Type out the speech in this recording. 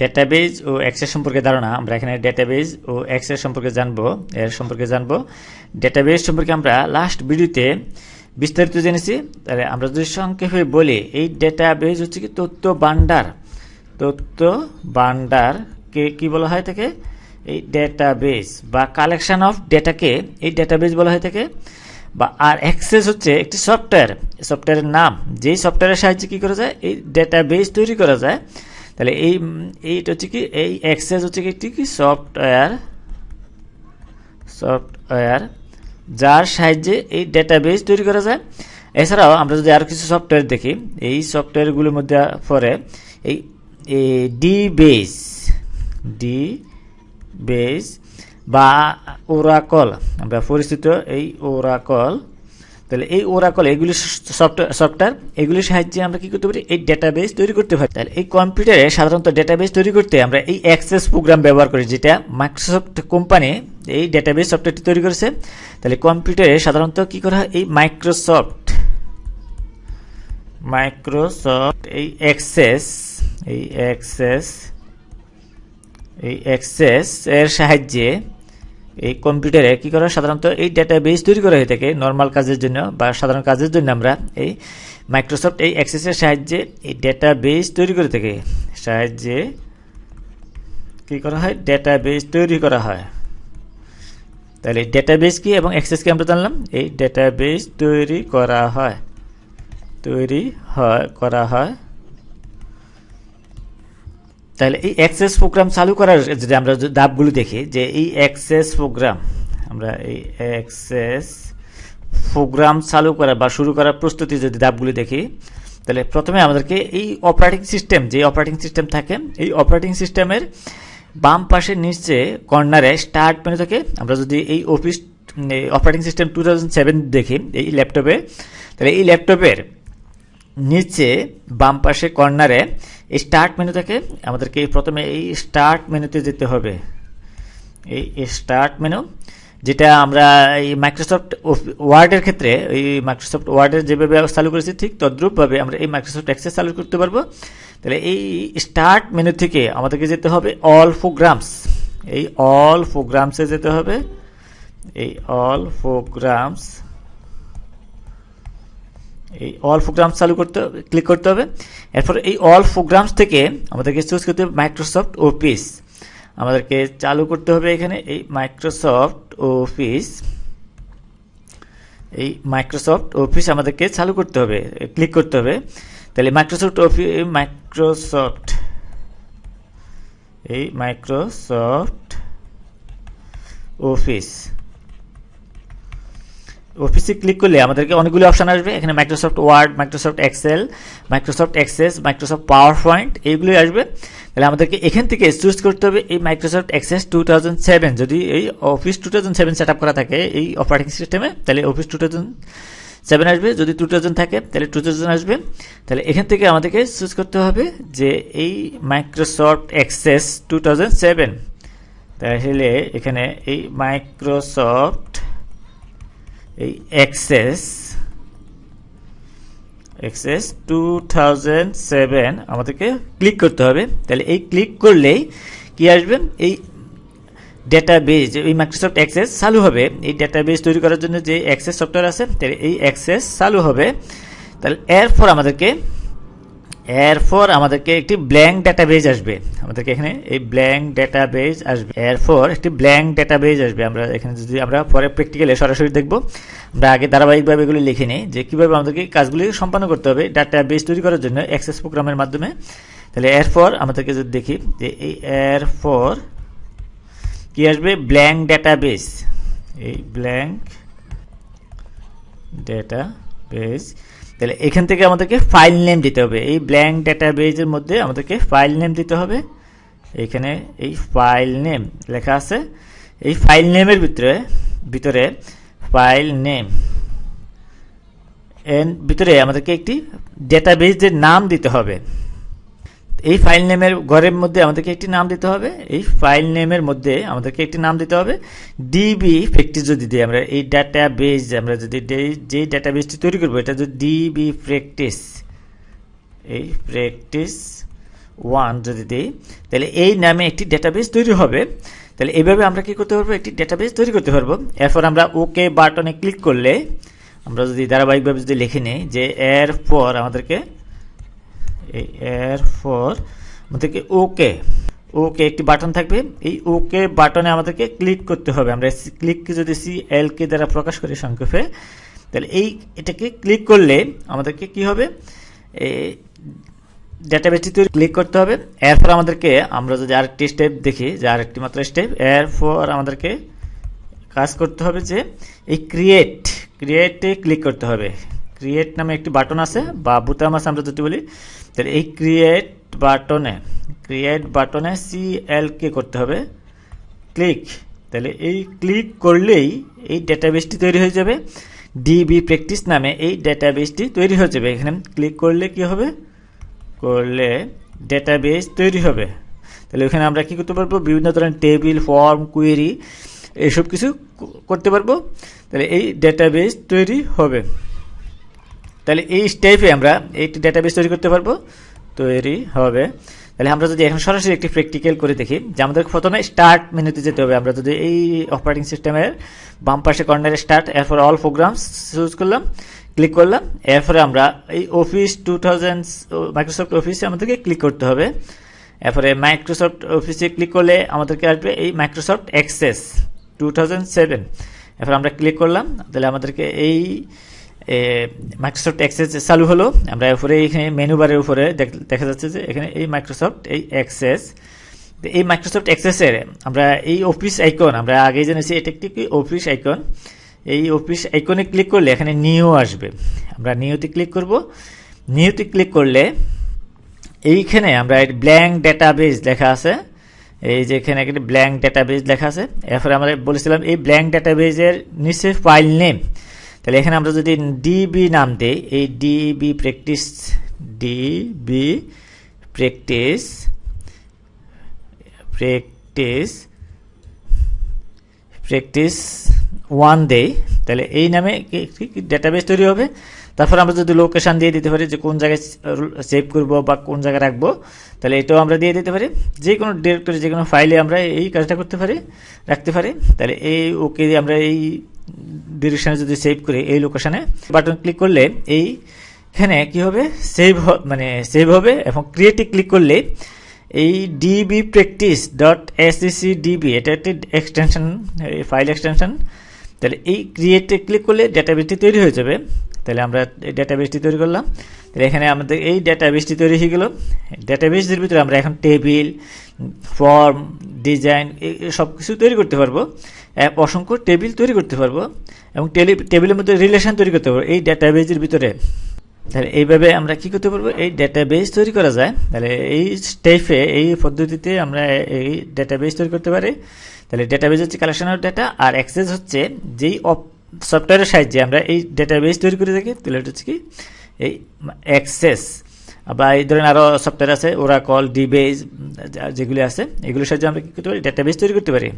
Database ও access সম্পর্কে ধারণা। আমরা এখানে ডেটাবেজ ও অ্যাক্সেস সম্পর্কে জানবো। ডেটাবেজ সম্পর্কে আমরা লাস্ট ভিডিওতে বিস্তারিত জেনেছি। তাহলে আমরা যদি সংক্ষেপে বলি, এই ডেটাবেজ হচ্ছে কি তথ্য ভান্ডার কে কি বলা হয় থাকে, এই ডেটাবেজ বা কালেকশন অফ ডেটাকে এই ডেটাবেজ বলা হয় থাকে। বা আর অ্যাক্সেস হচ্ছে একটি সফটওয়্যারের নাম, যেই সফটওয়্যারের সাহায্যে কি করা যায়, এই ডেটাবেজ তৈরি করা যায়। তাহলে এইটা হচ্ছে কি, এই অ্যাক্সেস হচ্ছে কি সফটওয়্যার যার সাহায্যে এই ডেটাবেজ তৈরি করা যায়। এছাড়াও আমরা যদি আরও কিছু সফটওয়্যার দেখি, এই সফটওয়্যারগুলোর মধ্যে পরে এই ডিবেজ বা ওরাকল, আমরা পরিচিত এই ওরাকল। তাহলে এই ওরাকল এগুলি সফটওয়্যার, এগুলির সাহায্যে আমরা কি করতে পারি, এই ডেটাবেজ তৈরি করতে পারি। তাহলে এই কম্পিউটারে সাধারণত ডেটাবেজ তৈরি করতে আমরা এই অ্যাক্সেস প্রোগ্রাম ব্যবহার করি, যেটা মাইক্রোসফট কোম্পানি এই ডেটাবেজ সফটওয়্যারটি তৈরি করেছে। তাহলে কম্পিউটারে সাধারণত কি করা হয়, এই মাইক্রোসফট এই অ্যাক্সেস এর সাহায্যে এই কম্পিউটারে কি করা, সাধারণত এই ডেটাবেজ তৈরি করা হয়ে থাকে নর্মাল কাজের জন্য বা সাধারণ কাজের জন্য। আমরা এই মাইক্রোসফট এই অ্যাক্সেসের সাহায্যে এই ডেটাবেজ তৈরি করে থাকে, কি করা হয়, ডেটাবেজ তৈরি করা হয়। তাহলে ডেটাবেজ কি এবং অ্যাক্সেস কি আমরা জানলাম। এই ডেটাবেজ তৈরি করা হয়। তাহলে এই অ্যাক্সেস প্রোগ্রাম চালু করার যদি আমরা ধাপগুলো দেখি, যে এই অ্যাক্সেস প্রোগ্রাম, আমরা এই অ্যাক্সেস প্রোগ্রাম চালু করা বা শুরু করার প্রস্তুতি যদি ধাপগুলো দেখি, তাহলে প্রথমে আমাদেরকে এই অপারেটিং সিস্টেম থাকে, এই অপারেটিং সিস্টেমের বাম পাশে নিচে কর্নারে স্টার্ট মেনু থাকে। আমরা যদি এই অফিস অপারেটিং সিস্টেম 2007 দেখি এই ল্যাপটপে, তাহলে এই ল্যাপটপের নিচে বাম পাশে কর্নারে এই স্টার্ট মেনু থাকে। আমাদেরকে প্রথমে এই স্টার্ট মেনুতে যেতে হবে। এই স্টার্ট মেনু, যেটা আমরা এই মাইক্রোসফট ওয়ার্ডের ক্ষেত্রে, এই মাইক্রোসফট ওয়ার্ডের যেভাবে চালু করেছি ঠিক তদ্রূপভাবে আমরা এই মাইক্রোসফট অ্যাক্সেস চালু করতে পারবো। তাহলে এই স্টার্ট মেনু থেকে আমাদেরকে যেতে হবে অল প্রোগ্রামস, এই অল প্রোগ্রামসে যেতে হবে। এই অল প্রোগ্রামস চালু করতে হবে, ক্লিক করতে হবে। এরপর এই অল প্রোগ্রামস থেকে আমাদেরকে চুজ করতে হবে মাইক্রোসফট অফিস, আমাদেরকে চালু করতে হবে এখানে এই মাইক্রোসফট অফিস আমাদেরকে চালু করতে হবে, ক্লিক করতে হবে। তাহলে মাইক্রোসফট অফিসে ক্লিক করলে আমাদেরকে অনেকগুলো অপশন আসবে। এখানে Microsoft Word, Microsoft Excel, Microsoft Access, Microsoft PowerPoint, এইগুলোই আসবে। তাহলে আমাদেরকে এখান থেকে চুজ করতে হবে এই মাইক্রোসফট অ্যাক্সেস 2007। যদি এই অফিস 2007 সেট আপ করা থাকে এই অপারেটিং সিস্টেমে, তাহলে অফিস 2007 আসবে। যদি 2000 থাকে তাহলে 2000 আসবে। তাহলে এখান থেকে আমাদেরকে চুজ করতে হবে যে এই মাইক্রোসফট অ্যাক্সেস 2007। তাহলে এখানে এই মাইক্রোসফট এই অ্যাক্সেস 2007 আমাদেরকে ক্লিক করতে হবে। তাহলে এই ক্লিক করলেই কি আসবে, এই ডেটাবেজ, এই মাইক্রোসফট অ্যাক্সেস চালু হবে। এই ডেটাবেজ তৈরি করার জন্য যে অ্যাক্সেস সফটওয়্যার আছে, তাহলে এই অ্যাক্সেস চালু হবে। তাহলে এরপর আমাদেরকে একটি ব্ল্যাঙ্ক ডেটাবেজ আসবে। আমাদেরকে এখানে এই ব্ল্যাঙ্ক ডেটাবেজ আসবে। এরপর একটি ব্ল্যাঙ্ক ডেটাবেজ আসবে। আমরা এখানে যদি আমরা পরে প্র্যাকটিক্যালে সরাসরি দেখব, আমরা আগে ধারাবাহিকভাবে এগুলি লিখে নিই যে কীভাবে আমাদেরকে কাজগুলি সম্পন্ন করতে হবে ডেটাবেজ তৈরি করার জন্য অ্যাক্সেস প্রোগ্রামের মাধ্যমে। তাহলে এরপর আমাদেরকে যদি দেখি যে এই এরপর কি আসবে, ব্ল্যাঙ্ক ডেটাবেজ। এই ব্ল্যাঙ্ক ডেটাবেজ, তাহলে এখান থেকে আমাদেরকে ফাইল নেম দিতে হবে। এই ব্ল্যাঙ্ক ডেটাবেজের মধ্যে আমাদেরকে ফাইল নেম দিতে হবে। এখানে এই ফাইল নেম লেখা আছে। এই ফাইল নেমের ভিতরে ফাইল নেম এর ভিতরে আমাদেরকে একটি ডেটাবেজের নাম দিতে হবে। এই ফাইল নেমের ঘরের মধ্যে আমাদেরকে একটি নাম দিতে হবে। এই ফাইল নেমের মধ্যে আমাদেরকে একটি নাম দিতে হবে ডিবি প্র্যাকটিস। যদি দিই আমরা এই ডাটাবেজ, আমরা যদি যে ডাটাবেজটি তৈরি করবো এটা যদি ডিবি প্র্যাকটিস, এই প্র্যাকটিস 1 যদি দিই, তাহলে এই নামে একটি ডেটাবেস তৈরি হবে। তাহলে এইভাবে আমরা কি করতে পারবো, একটি ডেটাবেস তৈরি করতে পারবো। এরপর আমরা ওকে বাটনে ক্লিক করলে, আমরা যদি ধারাবাহিকভাবে যদি লিখে নিই যে এরপর আমাদেরকে ওকে একটি বাটন থাকবে, এই ওকে বাটনে আমাদেরকে ক্লিক করতে হবে। আমরা ক্লিক যদি CLK দ্বারা প্রকাশ করি সংক্ষেপে, তাহলে এটাকে ক্লিক করলে আমাদেরকে কি হবে, ডেটাবেসটি তৈরি ক্লিক করতে হবে। এরপর আমাদেরকে আমরা যদি আরেকটি স্টেপ দেখি, যে আরেকটি মাত্র স্টেপ, এরপর আমাদেরকে কাজ করতে হবে যে এই ক্রিয়েটে ক্লিক করতে হবে। ক্রিয়েট নামে একটি বাটন আছে বা বোতাম আছে আমরা যদি বলি, তাহলে এই ক্রিয়েট বাটনে CLK করতে হবে ক্লিক। তাহলে এই ক্লিক করলেই এই ডেটাবেসটি তৈরি হয়ে যাবে। DB প্র্যাকটিস নামে এই ডেটাবেসটি তৈরি হয়ে যাবে। এখানে ক্লিক করলে কি হবে, ডেটাবেস তৈরি হবে। তাহলে ওখানে আমরা কি করতে পারবো, বিভিন্ন ধরনের টেবিল, ফর্ম, কুয়েরি এইসব কিছু করতে পারবো। তাহলে এই ডেটাবেস তৈরি হবে। তাহলে এই স্টেপে আমরা এইটি ডেটাবেস তৈরি করতে পারবো, তৈরি হবে। তাহলে আমরা যদি এখন সরাসরি একটি প্র্যাকটিক্যাল করে দেখি, যে আমাদের প্রথমে স্টার্ট মেনুতে যেতে হবে। আমরা যদি এই অপারেটিং সিস্টেমের বাম পাশে কর্নারে স্টার্ট, এরপর অল প্রোগ্রামস চুজ করলাম, ক্লিক করলাম। এরপরে আমরা এই অফিস 2000 মাইক্রোসফট অফিসে আমাদেরকে ক্লিক করতে হবে। এরপরে মাইক্রোসফট অফিসে ক্লিক করলে আমাদেরকে আসবে এই মাইক্রোসফট অ্যাক্সেস 2007। এরপর আমরা ক্লিক করলাম, তাহলে আমাদেরকে এই মাইক্রোসফট অ্যাক্সেস চালু হলো। আমরা উপরে এখানে মেনু বারের উপরে দেখা যাচ্ছে যে এখানে এই মাইক্রোসফট অ্যাক্সেস। এই মাইক্রোসফট অ্যাক্সেসের আমরা এই অফিস আইকন, আমরা আগেই জেনেছি এটা একটি অফিস আইকন। এই অফিস আইকনে ক্লিক করলে এখানে নিউ আসবে। আমরা নিউতে ক্লিক করব। নিউতে ক্লিক করলে এইখানে আমরা ব্ল্যাঙ্ক ডেটাবেস লেখা আছে, এই যে এখানে একটা ব্ল্যাঙ্ক ডেটাবেস লেখা আছে। এরপরে আমরা বলেছিলাম এই ব্ল্যাঙ্ক ডেটাবেসের নিচে ফাইল নেম, তাহলে এখানে আমরা যদি DB নাম দেই, এই DB প্র্যাকটিস 1 দেই, তাহলে এই নামে ডেটাবেস তৈরি হবে। তারপর আমরা যদি লোকেশন দিয়ে দিতে পারি, যে কোন জায়গায় সেভ করব বা কোন জায়গায় রাখবো, তাহলে এটাও আমরা দিয়ে দিতে পারি। যে কোনো ডিরেক্টরি, যে কোনো ফাইলে আমরা এই কাজটা রাখতে পারি। তাহলে এই ওকে আমরা এই ডিরেকশনে যদি সেভ করি, এই লোকেশনে বাটন ক্লিক করলে এইখানে কি হবে, সেভ হবে। এবং ক্রিয়েটে ক্লিক করলে এই DB practice.accdb এটা একটি এক্সটেনশন, ফাইল এক্সটেনশন। তাহলে এই ক্রিয়েটে ক্লিক করলে ডেটাবেসটি তৈরি হয়ে যাবে। তাহলে আমরা এই ডেটাবেসটি তৈরি করলাম। তাহলে এখানে আমাদের এই ডেটাবেসটি তৈরি হয়ে গেল। ডেটাবেসের ভিতরে আমরা এখন টেবিল, ফর্ম, ডিজাইন সব কিছু তৈরি করতে পারবো। অসংখ্য টেবিল তৈরি করতে পারবো এবং টেবিলের মধ্যে রিলেশন তৈরি করতে পারবো এই ডেটাবেসের ভিতরে। তাহলে এইভাবে আমরা কি করতে পারবো, এই ডেটাবেস তৈরি করা যায়। তাহলে এই স্টেপে, এই পদ্ধতিতে আমরা এই ডেটাবেস তৈরি করতে পারি। তাহলে ডেটাবেস হচ্ছে কালেকশন অফ ডেটা, আর অ্যাক্সেস হচ্ছে যেই সফটওয়্যারের সাহায্যে আমরা এই ডেটাবেস তৈরি করে থাকি, তাহলে এটা হচ্ছে কি এই অ্যাক্সেস। বা এই ধরনের আরও সফটওয়্যার আছে, ওরাকল, ডিবেস যেগুলি আছে, এগুলোর সাহায্যে আমরা কি করতে পারি, ডেটাবেস তৈরি করতে পারি।